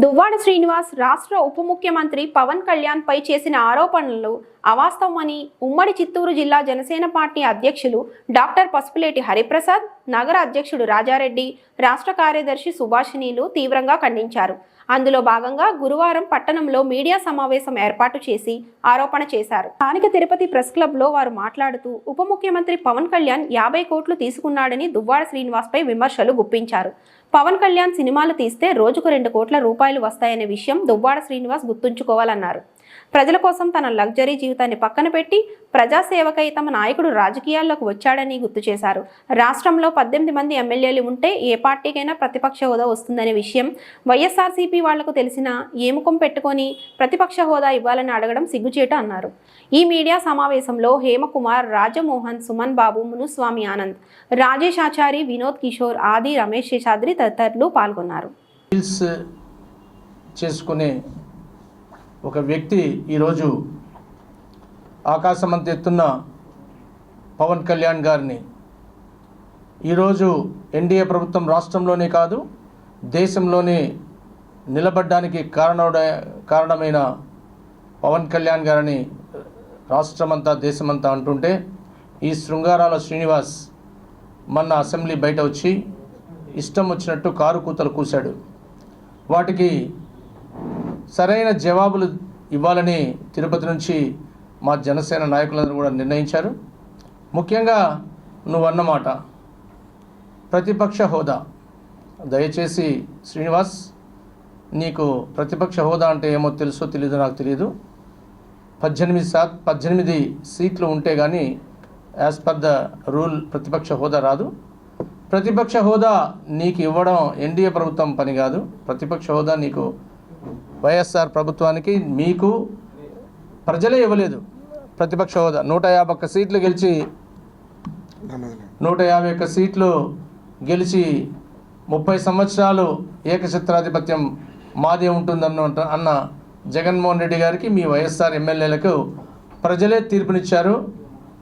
దువ్వాడ శ్రీనివాస్ రాష్ట్ర ఉప ముఖ్యమంత్రి పవన్ కళ్యాణ్ పై చేసిన ఆరోపణలు అవాస్తవమని ఉమ్మడి చిత్తూరు జిల్లా జనసేన పార్టీ అధ్యక్షులు డాక్టర్ పసుపులేటి హరిప్రసాద్, నగర అధ్యక్షుడు రాజారెడ్డి, రాష్ట్ర కార్యదర్శి సుభాషిణిలు తీవ్రంగా ఖండించారు. అందులో భాగంగా గురువారం పట్టణంలో మీడియా సమావేశం ఏర్పాటు చేసి ఆరోపణ చేశారు. స్థానిక తిరుపతి ప్రెస్ క్లబ్ లో వారు మాట్లాడుతూ ఉప ముఖ్యమంత్రి పవన్ కళ్యాణ్ 50 కోట్లు తీసుకున్నాడని దువ్వాడ శ్రీనివాస్ పై విమర్శలు గుప్పించారు. పవన్ కళ్యాణ్ సినిమాలు తీస్తే రోజుకు 2 కోట్ల రూపాయలు వస్తాయనే విషయం దువ్వాడ శ్రీనివాస్ గుర్తుంచుకోవాలన్నారు. ప్రజల కోసం తన లగ్జరీ జీవితాన్ని పక్కన పెట్టి ప్రజాసేవకై తమ నాయకుడు రాజకీయాల్లోకి వచ్చాడని గుర్తు చేశారు. రాష్ట్రంలో 18 మంది ఎమ్మెల్యేలు ఉంటే ఏ పార్టీకైనా ప్రతిపక్ష హోదా వస్తుందనే విషయం వైఎస్ఆర్సీపీ వాళ్లకు తెలిసినా ఏ ముఖం పెట్టుకొని ప్రతిపక్ష హోదా ఇవ్వాలని అడగడం సిగ్గుచేటు అన్నారు. ఈ మీడియా సమావేశంలో హేమకుమార్, రాజమోహన్, సుమన్ బాబు, మునుస్వామి ఆనంద్, రాజేష్ ఆచారి, వినోద్ కిషోర్, ఆది, రమేష్ శేషాద్రి తదితరులు పాల్గొన్నారు. చేసుకునే ఒక వ్యక్తి ఈరోజు ఆకాశమంత ఎత్తున్న పవన్ కళ్యాణ్ గారిని ఈరోజు ఎన్డీఏ ప్రభుత్వం రాష్ట్రంలోనే కాదు దేశంలోనే నిలబడ్డానికి కారణమైన పవన్ కళ్యాణ్ గారిని రాష్ట్రమంతా దేశమంతా అంటుంటే ఈ శృంగారాల శ్రీనివాస్ మొన్న అసెంబ్లీ బయట వచ్చి ఇష్టం వచ్చినట్టు కారు కూతలు కూశాడు. వాటికి సరైన జవాబులు ఇవ్వాలని తిరుపతి నుంచి మా జనసేన నాయకులందరూ కూడా నిర్ణయించారు. ముఖ్యంగా నువ్వు అన్నమాట ప్రతిపక్ష హోదా. దయచేసి శ్రీనివాస్, నీకు ప్రతిపక్ష హోదా అంటే ఏమో తెలుసో తెలీదో నాకు తెలియదు. 18 సీట్లు ఉంటే కానీ యాజ్ పర్ ద రూల్ ప్రతిపక్ష హోదా రాదు. ప్రతిపక్ష హోదా నీకు ఇవ్వడం ఎన్డీఏ ప్రభుత్వం పని కాదు. ప్రతిపక్ష హోదా నీకు వైఎస్ఆర్ ప్రభుత్వానికి మీకు ప్రజలే ఇవ్వలేదు. ప్రతిపక్ష హోదా 151 సీట్లు గెలిచి 151 సీట్లు గెలిచి 30 సంవత్సరాలు ఏకఛత్రాధిపత్యం మాదే ఉంటుందన్న జగన్మోహన్ రెడ్డి గారికి మీ వైఎస్ఆర్ ఎమ్మెల్యేలకు ప్రజలే తీర్పునిచ్చారు.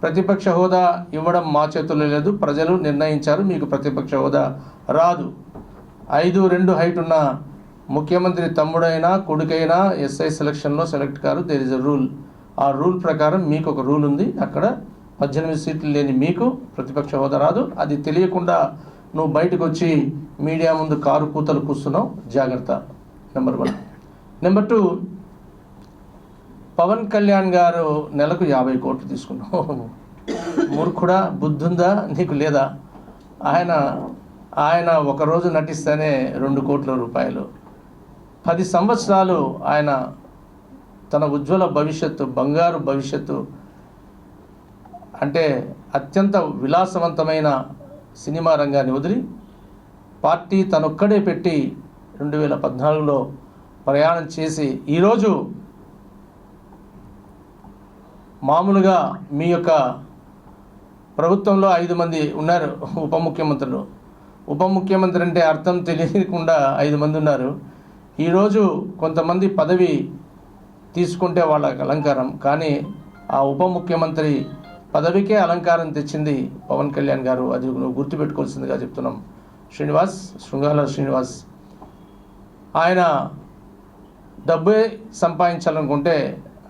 ప్రతిపక్ష హోదా ఇవ్వడం మా చేతుల్లో లేదు. ప్రజలు నిర్ణయించారు మీకు ప్రతిపక్ష హోదా రాదు. 5'2" హైట్ ఉన్న ముఖ్యమంత్రి తమ్ముడైనా కొడుకైనా ఎస్ఐ సెలక్షన్లో సెలెక్ట్ కారు. There is a rule. ఆ రూల్ ప్రకారం మీకు ఒక రూల్ ఉంది. అక్కడ 18 సీట్లు లేని మీకు ప్రతిపక్ష హోదా రాదు. అది తెలియకుండా నువ్వు బయటకు వచ్చి మీడియా ముందు కారు కూతలు కూస్తున్నావు. జాగ్రత్త. నెంబర్ 1. నెంబర్ 2, పవన్ కళ్యాణ్ గారు నెలకు 50 కోట్లు తీసుకున్నావు. మూర్ఖుడా, బుద్ధుందా నీకు లేదా? ఆయన ఒకరోజు నటిస్తేనే 2 కోట్ల రూపాయలు. 10 సంవత్సరాలు ఆయన తన ఉజ్వల భవిష్యత్తు, బంగారు భవిష్యత్తు అంటే అత్యంత విలాసవంతమైన సినిమా రంగాన్ని వదిలి పార్టీ తనొక్కడే పెట్టి 2014లో ప్రయాణం చేసి ఈరోజు మామూలుగా మీ యొక్క ప్రభుత్వంలో 5 మంది ఉన్నారు ఉప ముఖ్యమంత్రులు. ఉప ముఖ్యమంత్రి అంటే అర్థం తెలియకుండా 5 మంది ఉన్నారు. ఈరోజు కొంతమంది పదవి తీసుకుంటే వాళ్ళకి అలంకారం, కానీ ఆ ఉప ముఖ్యమంత్రి పదవికే అలంకారం తెచ్చింది పవన్ కళ్యాణ్ గారు. అది నువ్వు గుర్తుపెట్టుకోవాల్సిందిగా చెప్తున్నాం. శ్రీనివాస్, శృంగాల శ్రీనివాస్, ఆయన డబ్బే సంపాదించాలనుకుంటే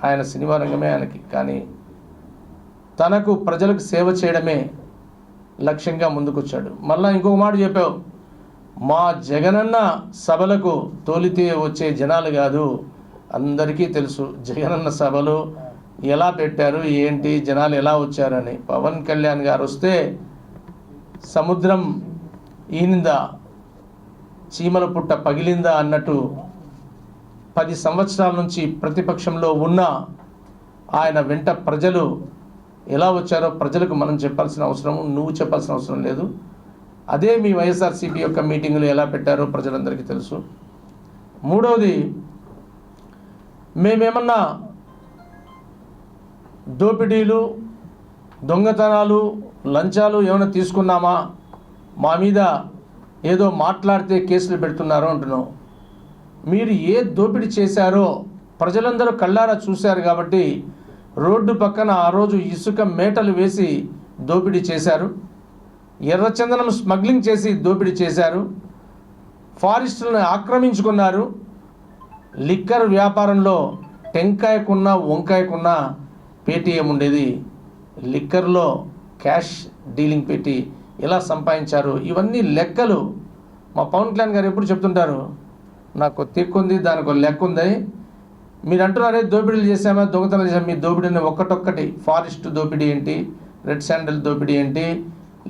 ఆయన సినిమా రంగమే ఆయనకి, కానీ తనకు ప్రజలకు సేవ చేయడమే లక్ష్యంగా ముందుకొచ్చాడు. మళ్ళీ ఇంకొక మాట చెప్పావు, మా జగనన్న సభలకు తోలితే వచ్చే జనాలు కాదు, అందరికీ తెలుసు జగనన్న సభలు ఎలా పెట్టారు, ఏంటి, జనాలు ఎలా వచ్చారని. పవన్ కళ్యాణ్ గారు వస్తే సముద్రం ఈనిందా, చీమల పుట్ట పగిలిందా అన్నట్టు 10 సంవత్సరాల నుంచి ప్రతిపక్షంలో ఉన్న ఆయన వెంట ప్రజలు ఎలా వచ్చారో ప్రజలకు మనం చెప్పాల్సిన అవసరం, నువ్వు చెప్పాల్సిన అవసరం లేదు. అదే మీ వైఎస్ఆర్సీపీ యొక్క మీటింగులు ఎలా పెట్టారో ప్రజలందరికీ తెలుసు. 3వది, మేమేమన్నా దోపిడీలు, దొంగతనాలు, లంచాలు ఏమైనా తీసుకున్నామా, మా మీద ఏదో మాట్లాడితే కేసులు పెడుతున్నారో అంటున్నావు. మీరు ఏ దోపిడీ చేశారో ప్రజలందరూ కళ్ళారా చూశారు కాబట్టి రోడ్డు పక్కన ఆ రోజు ఇసుక మేటలు వేసి దోపిడీ చేశారు. ఎర్రచందనం స్మగ్లింగ్ చేసి దోపిడీ చేశారు. ఫారెస్టులను ఆక్రమించుకున్నారు. లిక్కర్ వ్యాపారంలో టెంకాయకున్న వంకాయకున్న పేటీఎం ఉండేది, లిక్కర్లో క్యాష్ డీలింగ్ పెట్టి ఎలా సంపాదించారు, ఇవన్నీ లెక్కలు మా పవన్ కళ్యాణ్ గారు ఎప్పుడు చెప్తుంటారు. నాకు తిక్కుంది, దానికి లెక్క ఉందని. మీరు అంటున్నారే దోపిడీలు చేసామా, దొంగతనం చేసామా, మీ దోపిడీని ఒక్కటొక్కటి ఫారెస్ట్ దోపిడీ ఏంటి, రెడ్ శాండల్ దోపిడీ ఏంటి,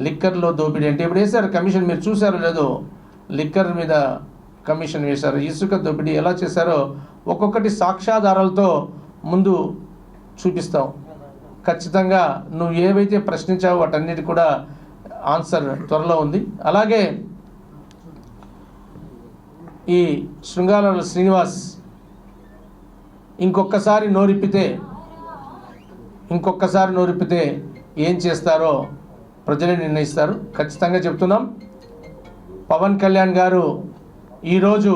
లిక్కర్లో దోపిడీ ఏంటి, ఇప్పుడు వేశారు కమిషన్, మీరు చూసారో లేదో, లిక్కర్ మీద కమిషన్ వేశారు, ఇసుక దోపిడీ ఎలా చేశారో ఒక్కొక్కటి సాక్ష్యాధారాలతో ముందు చూపిస్తాం. ఖచ్చితంగా నువ్వు ఏవైతే ప్రశ్నించావో వాటన్నిటి కూడా ఆన్సర్ త్వరలో ఉంది. అలాగే ఈ శృంగారాల శ్రీనివాస్ ఇంకొకసారి నోరిప్పితే ఏం చేస్తారో ప్రజలే నిర్ణయిస్తారు. ఖచ్చితంగా చెప్తున్నాం, పవన్ కళ్యాణ్ గారు ఈరోజు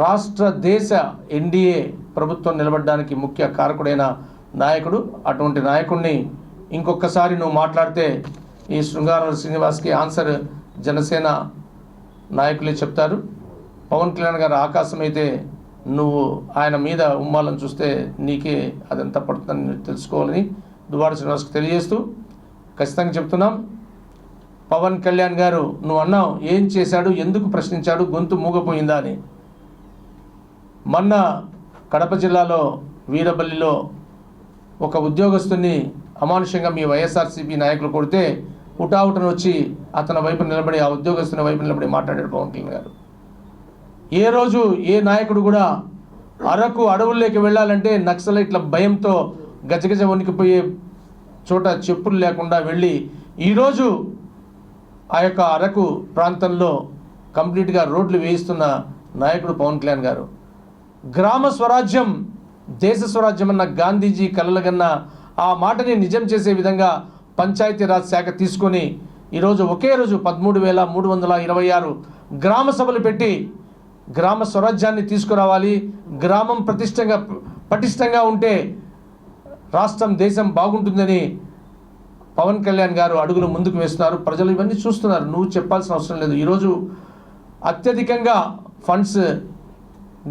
రాష్ట్ర దేశ ఎన్డీఏ ప్రభుత్వం నిలబడడానికి ముఖ్య కారకుడైన నాయకుడు. అటువంటి నాయకుడిని ఇంకొకసారి నువ్వు మాట్లాడితే ఈ శృంగారాల శ్రీనివాస్కి ఆన్సర్ జనసేన నాయకులే చెప్తారు. పవన్ కళ్యాణ్ గారు ఆకాశం అయితే నువ్వు ఆయన మీద ఉమ్మాలని చూస్తే నీకే అదంతా పడుతుందని తెలుసుకోవాలని దువ్వాడ శ్రీనివాస్కి తెలియజేస్తూ ఖచ్చితంగా చెప్తున్నాం. పవన్ కళ్యాణ్ గారు నువ్వు అన్నావు ఏం చేశాడు, ఎందుకు ప్రశ్నించాడు, గొంతు మూగపోయిందా అని. మొన్న కడప జిల్లాలో వీరబల్లిలో ఒక ఉద్యోగస్తుని అమానుషంగా మీ వైఎస్ఆర్సీపీ నాయకులు కొడితే హుటాహుటను వచ్చి అతని వైపు నిలబడి, ఆ ఉద్యోగస్తుని వైపు నిలబడి మాట్లాడాడు పవన్ కళ్యాణ్ గారు. ఏ రోజు ఏ నాయకుడు కూడా అరకు అడవుల్లోకి వెళ్ళాలంటే నక్సలైట్ల భయంతో గజగజ వణికిపోయే చోట చెప్పులు లేకుండా వెళ్ళి ఈరోజు ఆ యొక్క అరకు ప్రాంతంలో కంప్లీట్గా రోడ్లు వేయిస్తున్న నాయకుడు పవన్ కళ్యాణ్ గారు. గ్రామ స్వరాజ్యం దేశ స్వరాజ్యం అన్న గాంధీజీ కలలుగన్న ఆ మాటని నిజం చేసే విధంగా పంచాయతీరాజ్ శాఖ తీసుకొని ఈరోజు ఒకే రోజు 13,326 గ్రామ సభలు పెట్టి గ్రామ స్వరాజ్యాన్ని తీసుకురావాలి, గ్రామం పటిష్టంగా ఉంటే రాష్ట్రం దేశం బాగుంటుందని పవన్ కళ్యాణ్ గారు అడుగులు ముందుకు వేస్తున్నారు. ప్రజలు ఇవన్నీ చూస్తున్నారు, నువ్వు చెప్పాల్సిన అవసరం లేదు. ఈరోజు అత్యధికంగా ఫండ్స్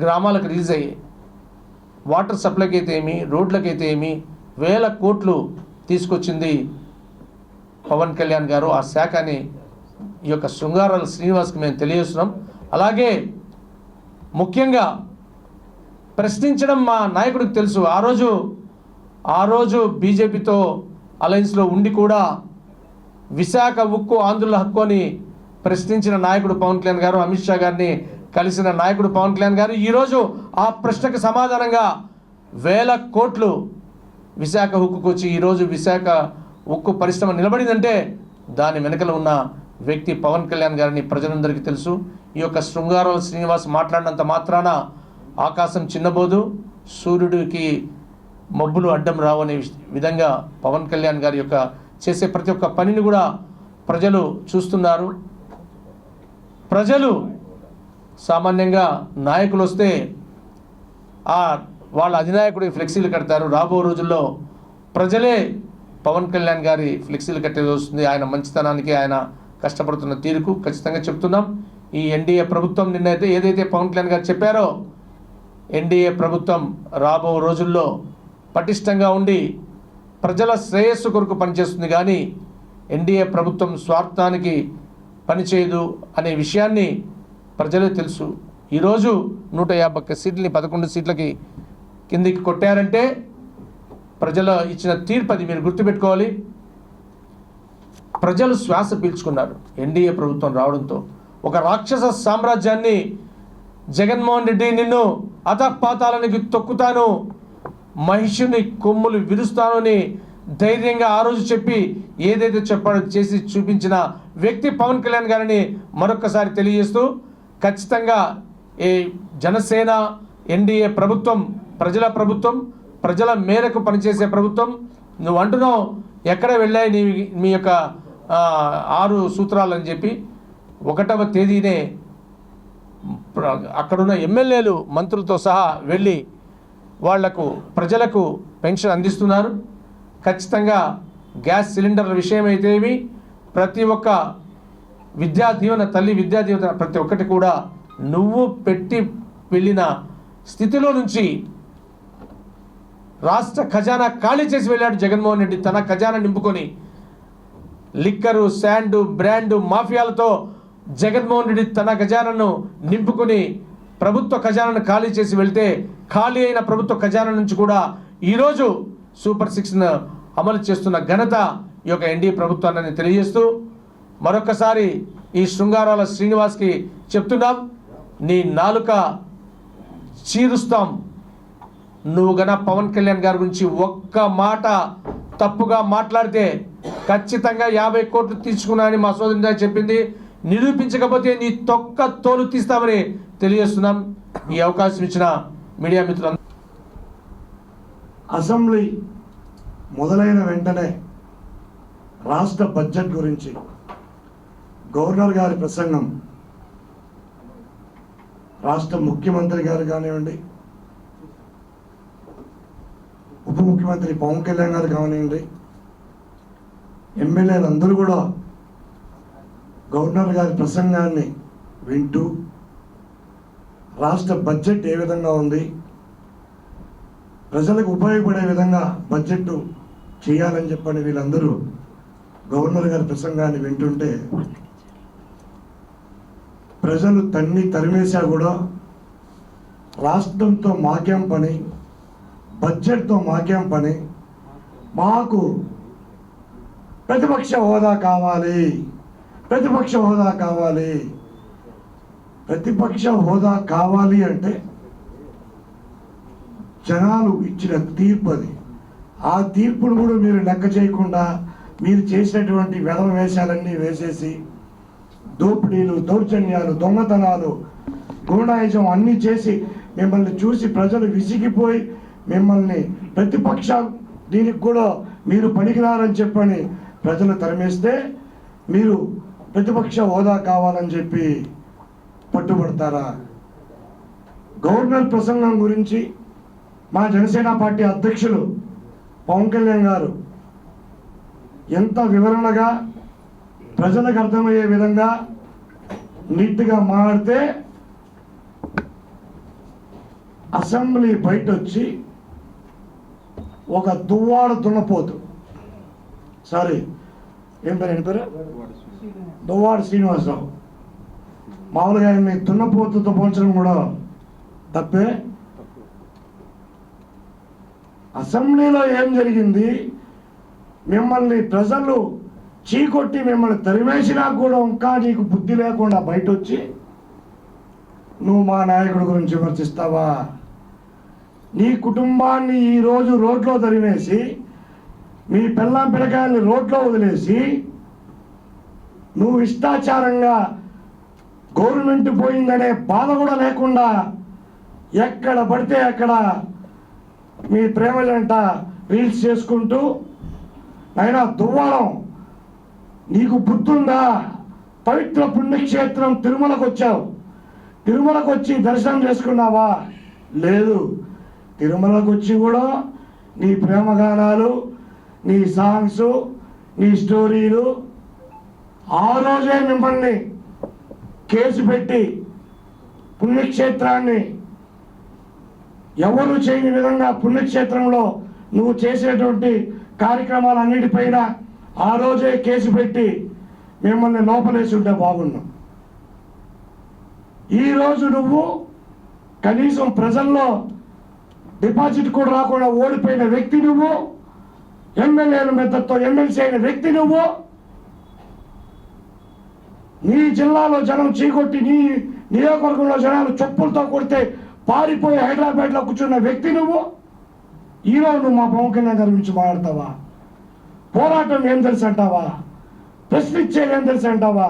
గ్రామాలకు రిలీజ్ అయ్యాయి. వాటర్ సప్లైకి అయితే ఏమి, రోడ్లకైతే ఏమి వేల కోట్లు తీసుకొచ్చింది పవన్ కళ్యాణ్ గారు. ఆ శాఖని ఈ యొక్క శృంగారాల శ్రీనివాస్కి మేము తెలియజేస్తున్నాం. అలాగే ముఖ్యంగా ప్రశ్నించడం మా నాయకుడికి తెలుసు. ఆ రోజు బీజేపీతో అలయన్స్లో ఉండి కూడా విశాఖ ఉక్కు ఆంధ్రుల హక్కు అని ప్రశ్నించిన నాయకుడు పవన్ కళ్యాణ్ గారు, అమిత్ షా గారిని కలిసిన నాయకుడు పవన్ కళ్యాణ్ గారు. ఈరోజు ఆ ప్రశ్నకు సమాధానంగా వేల కోట్లు విశాఖ ఉక్కుకు వచ్చి ఈరోజు విశాఖ ఉక్కు పరిశ్రమ నిలబడిందంటే దాని వెనుకల ఉన్న వ్యక్తి పవన్ కళ్యాణ్ గారిని ప్రజలందరికీ తెలుసు. ఈ యొక్క శృంగారాల శ్రీనివాస్ మాట్లాడినంత మాత్రాన ఆకాశం చిన్నబోదు, సూర్యుడికి మబ్బులు అడ్డం రావు అనే విధంగా పవన్ కళ్యాణ్ గారి యొక్క చేసే ప్రతి ఒక్క పనిని కూడా ప్రజలు చూస్తున్నారు. ప్రజలు సామాన్యంగా నాయకులు వస్తే వాళ్ళ అధినాయకుడికి ఫ్లెక్సీలు కడతారు. రాబో రోజుల్లో ప్రజలే పవన్ కళ్యాణ్ గారి ఫ్లెక్సీలు కట్టేది వస్తుంది. ఆయన మంచితనానికి, ఆయన కష్టపడుతున్న తీరుకు ఖచ్చితంగా చెప్తున్నాం. ఈ ఎన్డీఏ ప్రభుత్వం నిన్నైతే ఏదైతే పవన్ కళ్యాణ్ గారు చెప్పారో, ఎన్డీఏ ప్రభుత్వం రాబో రోజుల్లో పటిష్టంగా ఉండి ప్రజల శ్రేయస్సు కొరకు పనిచేస్తుంది, కానీ ఎన్డీఏ ప్రభుత్వం స్వార్థానికి పనిచేయదు అనే విషయాన్ని ప్రజలే తెలుసు. ఈరోజు 150 సీట్లని 11 సీట్లకి కిందికి కొట్టారంటే ప్రజలు ఇచ్చిన తీర్పు అది, మీరు గుర్తుపెట్టుకోవాలి. ప్రజలు శ్వాస పీల్చుకున్నారు ఎన్డీఏ ప్రభుత్వం రావడంతో. ఒక రాక్షస సామ్రాజ్యాన్ని జగన్మోహన్ రెడ్డి నిన్ను అధపాతాలనికి తొక్కుతాను, మహిషుని కొమ్ములు విరుస్తాను అని ధైర్యంగా ఆ రోజు చెప్పి ఏదైతే చెప్పాడో చేసి చూపించిన వ్యక్తి పవన్ కళ్యాణ్ గారిని మరొకసారి తెలియజేస్తూ, ఖచ్చితంగా ఈ జనసేన ఎన్డీఏ ప్రభుత్వం ప్రజల ప్రభుత్వం, ప్రజల మేరకు పనిచేసే ప్రభుత్వం. నువ్వు అంటున్నావు ఎక్కడ వెళ్ళాయి మీ యొక్క 6 సూత్రాలు అని చెప్పి. 1వ తేదీనే అక్కడున్న ఎమ్మెల్యేలు మంత్రులతో సహా వెళ్ళి వాళ్లకు ప్రజలకు పెన్షన్ అందిస్తున్నారు. ఖచ్చితంగా గ్యాస్ సిలిండర్ల విషయం అయితే ఏమి, ప్రతి ఒక్క విద్యా దీవెన, తల్లి విద్యా దీవెన ప్రతి ఒక్కటి కూడా నువ్వు పెట్టి వెళ్ళిన స్థితిలో నుంచి రాష్ట్ర ఖజానా ఖాళీ చేసి వెళ్ళాడు జగన్మోహన్ రెడ్డి. తన ఖజానా నింపుకొని లిక్కరు, శాండు, బ్రాండు మాఫియాలతో జగన్మోహన్ రెడ్డి తన ఖజానాను నింపుకొని ప్రభుత్వ ఖజానాను ఖాళీ చేసి వెళ్తే, ఖాళీ అయిన ప్రభుత్వ ఖజానా నుంచి కూడా ఈరోజు సూపర్ 6ను అమలు చేస్తున్న ఘనత ఈ యొక్క ఎన్డీఏ ప్రభుత్వాన్ని తెలియజేస్తూ మరొకసారి ఈ శృంగారాల శ్రీనివాస్కి చెప్తున్నాం, నీ నాలుక చీరుస్తాం. నువ్వు గన పవన్ కళ్యాణ్ గారి గురించి ఒక్క మాట తప్పుగా మాట్లాడితే ఖచ్చితంగా 50 కోట్లు తీసుకున్నానని మా సోదరి చెప్పింది. నిరూపించకపోతే నీ తొక్క తోలు తీస్తామని తెలియజేస్తున్నాం. ఈ అవకాశం ఇచ్చిన మీడియా మిత్రులు, అసెంబ్లీ మొదలైన వెంటనే రాష్ట్ర బడ్జెట్ గురించి గవర్నర్ గారి ప్రసంగం, రాష్ట్ర ముఖ్యమంత్రి గారు కానివ్వండి, ఉప ముఖ్యమంత్రి పవన్ కళ్యాణ్ గారు కానివ్వండి, ఎమ్మెల్యేలు అందరూ కూడా గవర్నర్ గారి ప్రసంగాన్ని వింటూ రాష్ట్ర బడ్జెట్ ఏ విధంగా ఉంది, ప్రజలకు ఉపయోగపడే విధంగా బడ్జెట్ చేయాలని చెప్పని వీళ్ళందరూ గవర్నర్ గారి ప్రసంగాన్ని వింటుంటే ప్రజలు తరిమేశా కూడా రాష్ట్రంతో మాకేం పని, బడ్జెట్తో మాకేం పని, మాకు ప్రతిపక్ష హోదా కావాలి, ప్రతిపక్ష హోదా కావాలి. ప్రతిపక్ష హోదా కావాలి అంటే జనాలు ఇచ్చిన తీర్పు అది. ఆ తీర్పును కూడా మీరు లెక్క చేయకుండా మీరు చేసినటువంటి వెధవ వేషాలన్నీ వేసేసి దోపిడీలు, దౌర్జన్యాలు, దొంగతనాలు, గూండాయిజం అన్నీ చేసి మిమ్మల్ని చూసి ప్రజలు విసిగిపోయి మిమ్మల్ని ప్రతిపక్ష దీనికి కూడా మీరు పనికిరారని చెప్పని ప్రజలు తరిమేస్తే మీరు ప్రతిపక్ష హోదా కావాలని చెప్పి పట్టుబడతారా? గవర్నర్ ప్రసంగం గురించి మా జనసేన పార్టీ అధ్యక్షులు పవన్ కళ్యాణ్ గారు ఎంత వివరణగా ప్రజలకు అర్థమయ్యే విధంగా నీట్గా మాట్లాడితే అసెంబ్లీ బయట వచ్చి ఒక దువ్వాడ దున్నపోతు, సారీ ఏం పేరు దువ్వాడ శ్రీనివాసరావు, మామూలుగా ఆయన్ని దున్నపోతుతో పోల్చడం కూడా తప్పే. అసెంబ్లీలో ఏం జరిగింది, మిమ్మల్ని ప్రజలు చీకొట్టి మిమ్మల్ని తరిమేసినా కూడా ఇంకా నీకు బుద్ధి లేకుండా బయట వచ్చి నువ్వు మా నాయకుడి గురించి విమర్శిస్తావా? నీ కుటుంబాన్ని ఈరోజు రోడ్లో తరిమేసి మీ పిల్లం పిల్లకాయల్ని రోడ్లో వదిలేసి నువ్వు ఇష్టాచారంగా గవర్నమెంట్ పోయిందనే బాధ కూడా లేకుండా ఎక్కడ పడితే అక్కడ మీ ప్రేమలంట రీల్స్ చేసుకుంటూ, అయినా దువ్వాడం నీకు బుద్ధుందా? పవిత్ర పుణ్యక్షేత్రం తిరుమలకు వచ్చావు, తిరుమలకు వచ్చి దర్శనం చేసుకున్నావా? లేదు. తిరుమలకు వచ్చి కూడా నీ ప్రేమగానాలు, నీ సాంగ్స్, నీ స్టోరీలు, ఆ రోజే మిమ్మల్ని కేసు పెట్టి పుణ్యక్షేత్రాన్ని ఎవరు చేయని విధంగా పుణ్యక్షేత్రంలో నువ్వు చేసేటువంటి కార్యక్రమాలన్నిటిపైన ఆ రోజే కేసు పెట్టి మిమ్మల్ని లోపలేసి ఉంటే బాగున్నాం. ఈరోజు నువ్వు కనీసం ప్రజల్లో డిపాజిట్ కూడా రాకుండా ఓడిపోయిన వ్యక్తి నువ్వు, ఎమ్మెల్యేల మెద్దతో ఎమ్మెల్సీ అయిన వ్యక్తి నువ్వు, నీ జిల్లాలో జనం చీకొట్టి నీ నియోజకవర్గంలో జనాలు చెప్పులతో కొడితే పారిపోయి హైదరాబాద్లో కూర్చున్న వ్యక్తి నువ్వు. ఈరోజు నువ్వు మా పవన్ కళ్యాణ్ గారి గురించి మాట్లాడతావా? పోరాటం ఏం తెలుసు అంటావా? ప్రశ్నించేది ఏం తెలుసు అంటావా?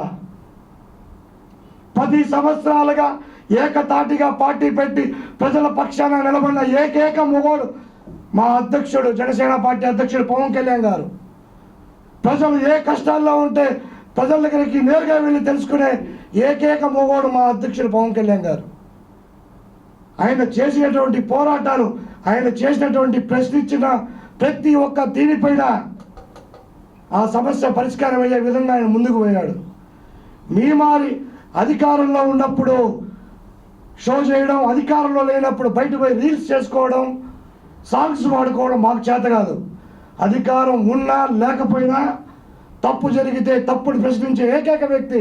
10 సంవత్సరాలుగా ఏకతాటిగా పార్టీ పెట్టి ప్రజల పక్షాన నిలబడిన ఏకైక మొగోడు మా అధ్యక్షుడు, జనసేన పార్టీ అధ్యక్షుడు పవన్ కళ్యాణ్ గారు. ప్రజలు ఏ కష్టాల్లో ఉంటే ప్రజల దగ్గరికి నేరుగా వెళ్ళి తెలుసుకునే ఏకైక మొగోడు మా అధ్యక్షుడు పవన్ కళ్యాణ్ గారు. ఆయన చేసినటువంటి పోరాటాలు, ఆయన చేసినటువంటి ప్రశ్నించిన ప్రతి ఒక్క దీనిపైన ఆ సమస్య పరిష్కారం అయ్యే విధంగా ఆయన ముందుకు పోయాడు. మీ మారి అధికారంలో ఉన్నప్పుడు షో చేయడం, అధికారంలో లేనప్పుడు బయట పోయి రీల్స్ చేసుకోవడం, సాంగ్స్ వాడుకోవడం మాకు చేత కాదు. అధికారం ఉన్నా లేకపోయినా తప్పు జరిగితే తప్పుని ప్రశ్నించే ఏకైక వ్యక్తి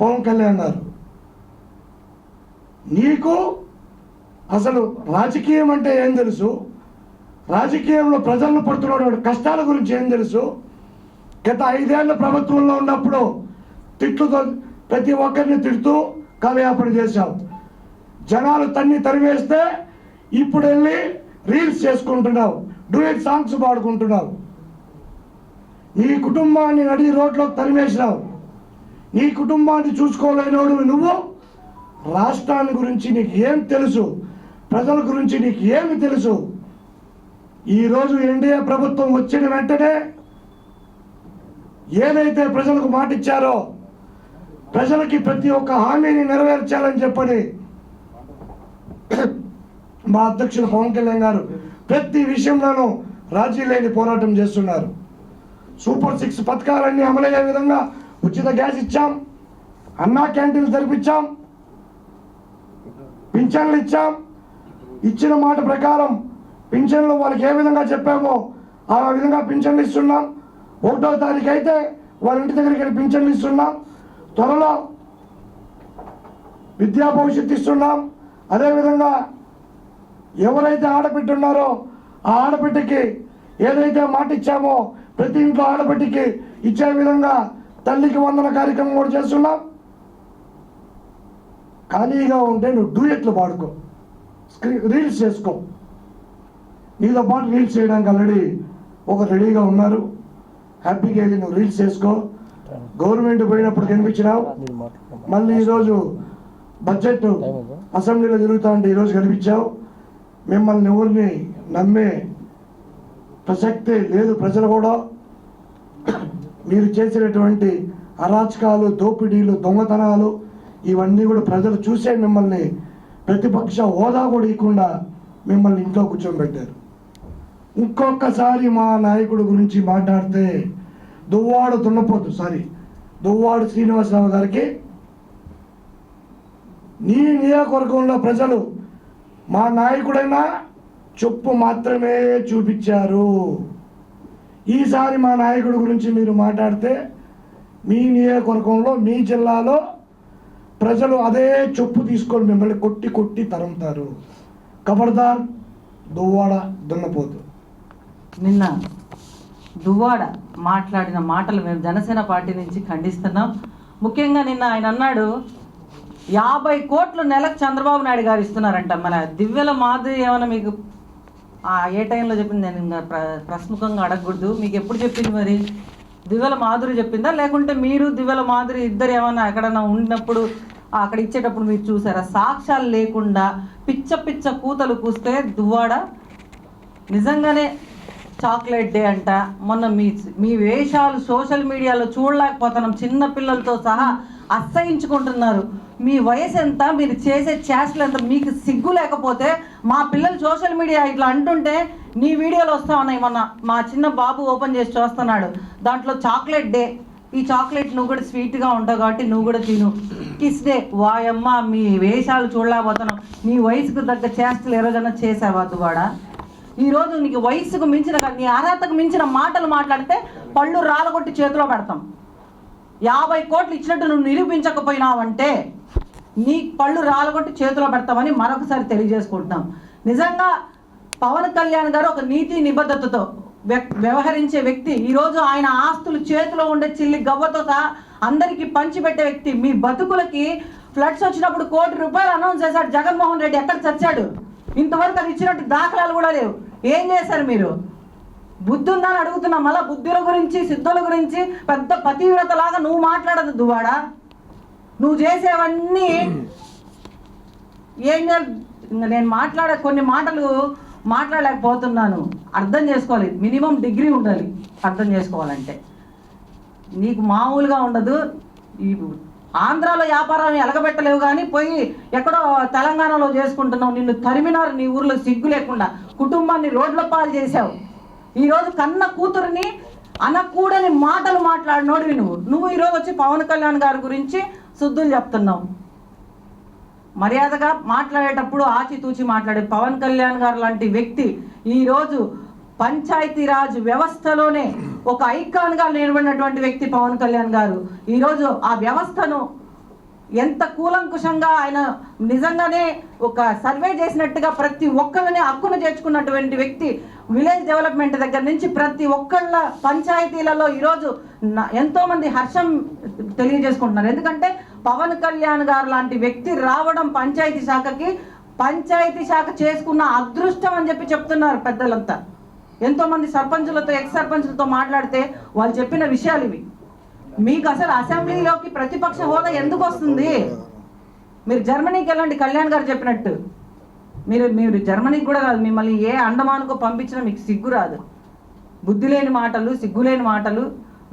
పవన్ కళ్యాణ్ గారు. నీకు అసలు రాజకీయం అంటే ఏం తెలుసు? రాజకీయంలో ప్రజలను పడుతున్న కష్టాల గురించి ఏం తెలుసు? గత 5 ఏళ్ల ప్రభుత్వంలో ఉన్నప్పుడు తిట్టుతో ప్రతి ఒక్కరిని తిడుతూ కాలయాపన చేశావు. జనాలు తరివేస్తే ఇప్పుడు వెళ్ళి రీల్స్ చేసుకుంటున్నావు, డూయట్ సాంగ్స్ పాడుకుంటున్నావు. నీ కుటుంబాన్ని నడి రోడ్లోకి తరివేసినావు. నీ కుటుంబాన్ని చూసుకోలేనోడు నువ్వు. రాష్ట్రాన్ని గురించి నీకు ఏం తెలుసు? ప్రజల గురించి నీకు ఏమి తెలుసు? ఈరోజు ఎన్డీఏ ప్రభుత్వం వచ్చిన వెంటనే ఏదైతే ప్రజలకు మాట ఇచ్చారో, ప్రజలకి ప్రతి ఒక్క హామీని నెరవేర్చాలని చెప్పని మా అధ్యక్షులు పవన్ కళ్యాణ్ గారు ప్రతి విషయంలోనూ రాజీ లేని పోరాటం చేస్తున్నారు. సూపర్ 6 పథకాలన్నీ అమలయ్యే విధంగా ఉచిత గ్యాస్ ఇచ్చాం, అన్నా క్యాంటీన్లు తెరిపించాం, పింఛన్లు ఇచ్చాం. ఇచ్చిన మాట ప్రకారం పింఛన్లు వాళ్ళకి ఏ విధంగా చెప్పామో ఆ విధంగా పింఛన్లు ఇస్తున్నాం. 1వ తారీఖు అయితే వాళ్ళ ఇంటి దగ్గరికి వెళ్ళి పింఛన్లు ఇస్తున్నాం. త్వరలో విద్యా భవిష్యత్తు ఇస్తున్నాం. అదేవిధంగా ఎవరైతే ఆడబిడ్డ ఉన్నారో ఆ ఆడబిడ్డకి ఏదైతే మాట ఇచ్చామో ప్రతి ఇంట్లో ఆడబిడ్డకి ఇచ్చే విధంగా తల్లికి వందన కార్యక్రమం కూడా చేస్తున్నాం. ఖాళీగా ఉంటే నువ్వు డూయెట్లు పాడుకో, రీల్స్ చేసుకో. నీతో పాటు రీల్స్ చేయడానికి ఆల్రెడీ రెడీగా ఉన్నారు. హ్యాపీగా వెళ్ళి నువ్వు రీల్స్ చేసుకో. గవర్నమెంట్ పోయినప్పుడు కనిపించినావు, మళ్ళీ ఈరోజు బడ్జెట్ అసెంబ్లీలో జరుగుతూ ఉంటే ఈరోజు కనిపించావు. మిమ్మల్ని ఎవరిని నమ్మే ప్రసక్తే లేదు. ప్రజలు కూడా మీరు చేసినటువంటి అరాచకాలు, దోపిడీలు, దొంగతనాలు ఇవన్నీ కూడా ప్రజలు చూసే మిమ్మల్ని ప్రతిపక్ష హోదా కూడా ఇవ్వకుండా మిమ్మల్ని ఇంట్లో కూర్చోబెట్టారు. ఇంకొకసారి మా నాయకుడు గురించి మాట్లాడితే దువ్వాడు శ్రీనివాసరావు గారికి నీ నియోజకవర్గంలో ప్రజలు మా నాయకుడైనా చెప్పు మాత్రమే చూపించారు. ఈసారి మా నాయకుడి గురించి మీరు మాట్లాడితే మీ నియోజకవర్గంలో, మీ జిల్లాలో ప్రజలు అదే చెప్పు తీసుకొని మిమ్మల్ని కొట్టి కొట్టి తరుముతారు. ఖబర్దార్ దువ్వాడ దున్నపోతు. నిన్న దువ్వాడ మాట్లాడిన మాటలు మేము జనసేన పార్టీ నుంచి ఖండిస్తున్నాం. ముఖ్యంగా నిన్న ఆయన అన్నాడు 50 కోట్లు నెలకు చంద్రబాబు నాయుడు గారు ఇస్తున్నారంట. మన దివ్యల మాధురి ఏమైనా మీకు ఏ టైంలో చెప్పింది? నేను ప్రశ్ముఖంగా అడగకూడదు. మీకు ఎప్పుడు చెప్పింది? మరి దివ్యల మాధురి చెప్పిందా, లేకుంటే మీరు దివ్యల మాధురి ఇద్దరు ఏమన్నా ఎక్కడన్నా ఉన్నప్పుడు అక్కడ ఇచ్చేటప్పుడు మీరు చూసారా? సాక్ష్యాలు లేకుండా పిచ్చ పిచ్చ కూతలు కూస్తే దువ్వాడ నిజంగానే చాక్లెట్ డే అంట. మొన్న మీ వేషాలు సోషల్ మీడియాలో చూడలేకపోతున్నాం. చిన్న పిల్లలతో సహా అసహించుకుంటున్నారు. మీ వయసు ఎంత, మీరు చేసే చేష్టలు ఎంత? మీకు సిగ్గు లేకపోతే మా పిల్లలు సోషల్ మీడియా ఇట్లా అంటుంటే నీ వీడియోలు వస్తా ఉన్నాయి. మొన్న మా చిన్న బాబు ఓపెన్ చేసి చూస్తున్నాడు, దాంట్లో చాక్లెట్ డే. ఈ చాక్లెట్ నువ్వు కూడా స్వీట్గా ఉంటావు కాబట్టి నువ్వు కూడా తిను. Kiss day. వాయమ్మ, మీ వేషాలు చూడలేకపోతున్నాం. నీ వయసుకు తగ్గ చేష్టలు ఏ రోజైనా చేసావా దువ్వాడా? ఈరోజు నీకు వయసుకు మించిన, నీ అర్హతకు మించిన మాటలు మాట్లాడితే పళ్ళు రాలగొట్టి చేతిలో పెడతాం. 50 కోట్లు ఇచ్చినట్టు నువ్వు నిరూపించకపోయినావంటే నీ పళ్ళు రాలగొట్టి చేతిలో పెడతామని మరొకసారి తెలియజేసుకుంటున్నాం. నిజంగా పవన్ కళ్యాణ్ గారు ఒక నీతి నిబద్ధతతో వ్యవహరించే వ్యక్తి. ఈరోజు ఆయన ఆస్తులు చేతిలో ఉండే చిల్లి గవ్వతో సహా అందరికీ పంచిపెట్టే వ్యక్తి. మీ బతుకులకి ఫ్లడ్స్ వచ్చినప్పుడు ₹1 కోటి అనౌన్స్ చేశాడు జగన్మోహన్ రెడ్డి. ఎక్కడ చచ్చాడు? ఇంతవరకు అది ఇచ్చినట్టు దాఖలాలు కూడా లేవు. ఏం చేశారు మీరు? బుద్ధి ఉందని అడుగుతున్నా. మళ్ళీ బుద్ధుల గురించి, సిద్ధుల గురించి పెద్ద పతివ్రతలాగా నువ్వు మాట్లాడదు దువ్వాడా. నువ్వు చేసేవన్నీ ఏం నేను కొన్ని మాటలు మాట్లాడలేకపోతున్నాను. అర్థం చేసుకోవాలి. మినిమం డిగ్రీ ఉండాలి అర్థం చేసుకోవాలంటే. నీకు మామూలుగా ఉండదు. ఈ ఆంధ్రాలో వ్యాపారాన్ని ఎలగబెట్టలేవు కానీ పోయి ఎక్కడో తెలంగాణలో చేసుకుంటున్నావు. నిన్ను తరిమినారు నీ ఊర్లో సిగ్గు లేకుండా. కుటుంబాన్ని రోడ్ల పాలు చేశావు. ఈరోజు కన్న కూతురిని అనకూడని మాటలు మాట్లాడినోడివి నువ్వు ఈరోజు వచ్చి పవన్ కళ్యాణ్ గారి గురించి శుద్ధులు చెప్తున్నావు. మర్యాదగా మాట్లాడేటప్పుడు ఆచితూచి మాట్లాడే పవన్ కళ్యాణ్ గారు లాంటి వ్యక్తి ఈరోజు పంచాయతీరాజ్ వ్యవస్థలోనే ఒక ఐకాన్గా నిలబడినటువంటి వ్యక్తి పవన్ కళ్యాణ్ గారు ఈరోజు ఆ వ్యవస్థను ఎంత కూలంకుషంగా ఆయన నిజంగానే ఒక సర్వే చేసినట్టుగా ప్రతి ఒక్కళ్ళని హక్కును చేర్చుకున్నటువంటి వ్యక్తి. విలేజ్ డెవలప్మెంట్ దగ్గర నుంచి ప్రతి ఒక్కళ్ళ పంచాయతీలలో ఈరోజు ఎంతోమంది హర్షం తెలియజేసుకుంటున్నారు. ఎందుకంటే పవన్ కళ్యాణ్ గారు లాంటి వ్యక్తి రావడం పంచాయతీ శాఖ చేసుకున్న అదృష్టం అని చెప్పి చెప్తున్నారు పెద్దలంతా. ఎంతోమంది సర్పంచులతో ఎక్స్ సర్పంచులతో మాట్లాడితే వాళ్ళు చెప్పిన విషయాలు ఇవి. మీకు అసలు అసెంబ్లీలోకి ప్రతిపక్ష హోదా ఎందుకు వస్తుంది? మీరు జర్మనీకి వెళ్ళండి, కళ్యాణ్ గారు చెప్పినట్టు. మీరు జర్మనీకి కూడా కాదు, మిమ్మల్ని ఏ అండమానుకో పంపించినా మీకు సిగ్గు రాదు. బుద్ధి లేని మాటలు, సిగ్గులేని మాటలు,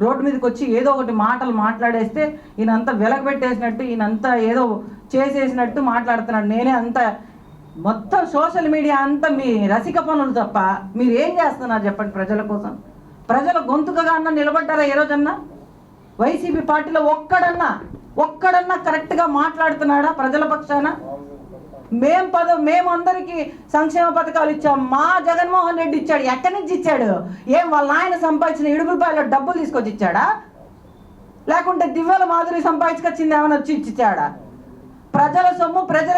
రోడ్డు మీదకి వచ్చి ఏదో ఒకటి మాటలు మాట్లాడేస్తే ఈయనంతా వెలగబెట్టేసినట్టు, ఈయనంతా ఏదో చేసేసినట్టు మాట్లాడుతున్నాడు. నేనే అంత మొత్తం సోషల్ మీడియా అంతా మీ రసిక పనులు తప్ప మీరు ఏం చేస్తున్నారు చెప్పండి? ప్రజల కోసం ప్రజల గొంతుకగా అన్న నిలబడ్డారా ఏ రోజన్నా? వైసీపీ పార్టీలో ఒక్కడన్నా కరెక్ట్గా మాట్లాడుతున్నాడా ప్రజల పక్షాన? మేము అందరికీ సంక్షేమ పథకాలు ఇచ్చాం. మా జగన్మోహన్ రెడ్డి ఇచ్చాడు. ఎక్కడి నుంచి ఇచ్చాడు? ఏం వాళ్ళ ఆయన సంపాదించిన ఇడుపులపాయలో డబ్బులు తీసుకొచ్చి ఇచ్చాడా? లేకుంటే దివ్యల మాధురి సంపాదించుకొచ్చింది ఏమైనా వచ్చి ఇచ్చాడా? ప్రజల సొమ్ము, ప్రజల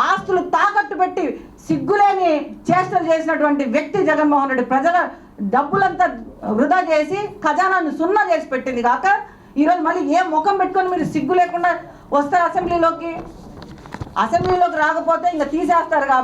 ఆస్తులు తాకట్టు పెట్టి సిగ్గులేని చేష్టలు చేసినటువంటి వ్యక్తి జగన్మోహన్ రెడ్డి. ప్రజల డబ్బులంతా వృధా చేసి ఖజానాన్ని సున్నా చేసి పెట్టింది కాక ఈరోజు మళ్ళీ ఏ ముఖం పెట్టుకొని మీరు సిగ్గు లేకుండా వస్తారు అసెంబ్లీలోకి రాకపోతే ఇంకా తీసేస్తారు కాబట్టి